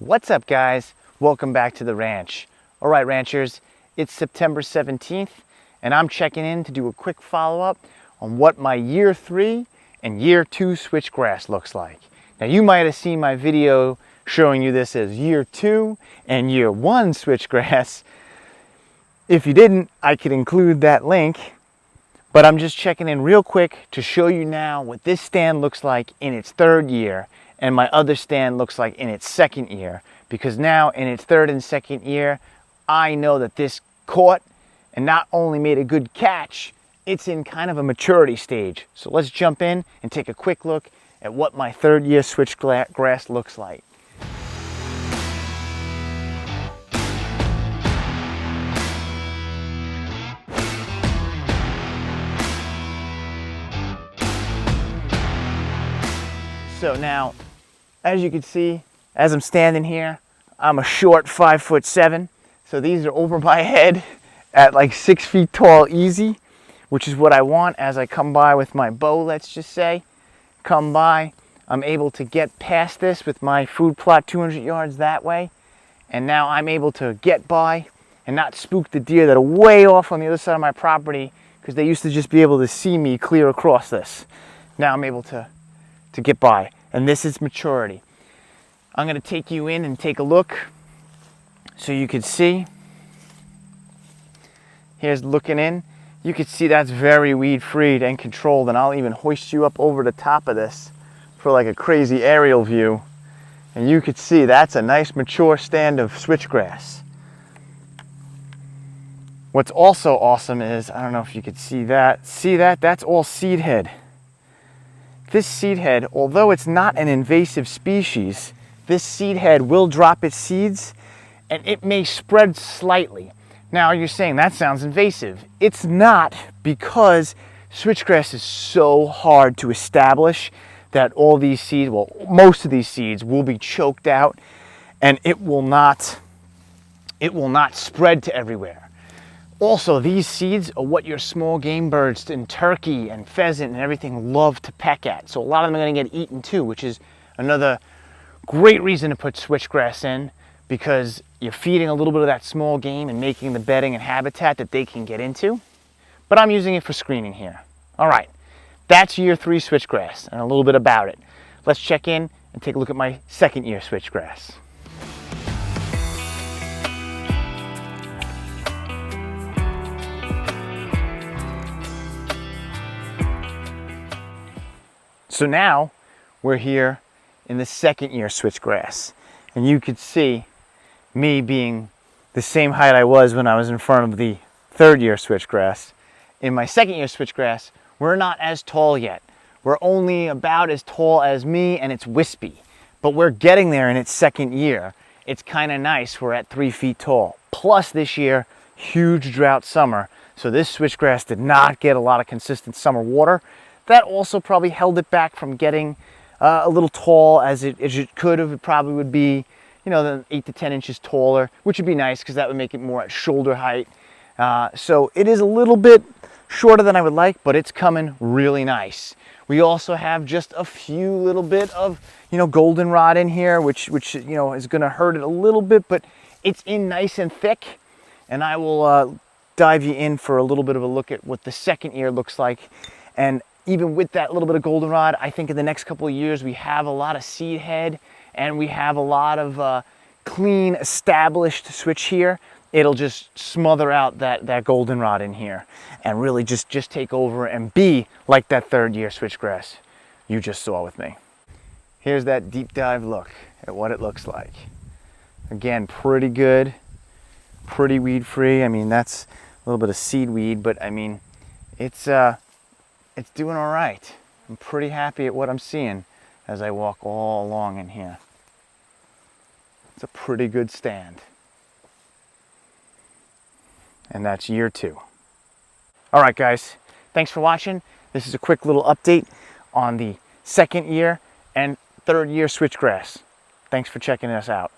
What's up, guys? Welcome back to the ranch. All right, ranchers, it's September 17th and I'm checking in to do a quick follow-up on what my year 3 and year 2 switchgrass looks like. Now, you might have seen my video showing you this as year 2 and year 1 switchgrass. If you didn't, I could include that link, but I'm just checking in real quick to show you now what this stand looks like in its 3rd year and my other stand looks like in its 2nd year, because now in its 3rd and 2nd year, I know that this caught and not only made a good catch, it's in kind of a maturity stage. So let's jump in and take a quick look at what my 3rd year switchgrass looks like. So now, as you can see, as I'm standing here, I'm a short 5'7". So these are over my head at like 6 feet tall easy, which is what I want as I come by with my bow, let's just say. Come by, I'm able to get past this with my food plot 200 yards that way. And now I'm able to get by and not spook the deer that are way off on the other side of my property, because they used to just be able to see me clear across this. Now I'm able to get by, and this is maturity. I'm going to take you in and take a look so you can see. Here's looking in. You can see that's very weed free and controlled, and I'll even hoist you up over the top of this for like a crazy aerial view, and you can see that's a nice mature stand of switchgrass. What's also awesome is, I don't know if you could see that, that's all seed head. This seed head, although it's not an invasive species, this seed head will drop its seeds and it may spread slightly. Now you're saying that sounds invasive. It's not, because switchgrass is so hard to establish that all these seeds, well, most of these seeds will be choked out and it will not spread to everywhere. Also, these seeds are what your small game birds and turkey and pheasant and everything love to peck at. So a lot of them are going to get eaten too, which is another great reason to put switchgrass in, because you're feeding a little bit of that small game and making the bedding and habitat that they can get into. But I'm using it for screening here. All right, that's year 3 switchgrass and a little bit about it. Let's check in and take a look at my 2nd year switchgrass. So now we're here in the 2nd year switchgrass, and you could see me being the same height I was when I was in front of the 3rd year switchgrass. In my 2nd year switchgrass, we're not as tall yet. We're only about as tall as me, and it's wispy, but we're getting there in its 2nd year. It's kind of nice. We're at 3 feet tall. Plus this year, huge drought summer, so this switchgrass did not get a lot of consistent summer water. That also probably held it back from getting a little tall as it could have. It probably would be, 8 to 10 inches taller, which would be nice because that would make it more at shoulder height. So it is a little bit shorter than I would like, but it's coming really nice. We also have just a few little bit of, goldenrod in here, which is going to hurt it a little bit, but it's in nice and thick. And I will dive you in for a little bit of a look at what the 2nd year looks like. And even with that little bit of goldenrod, I think in the next couple of years we have a lot of seed head and we have a lot of clean established switch here. It'll just smother out that goldenrod in here and really just take over and be like that 3rd year switchgrass you just saw with me. Here's that deep dive look at what it looks like. Again, pretty good, pretty weed free. I mean, that's a little bit of seed weed, but I mean, it's doing all right. I'm pretty happy at what I'm seeing as I walk all along in here. It's a pretty good stand. And that's year 2. All right, guys, thanks for watching. This is a quick little update on the 2nd year and 3rd year switchgrass. Thanks for checking us out.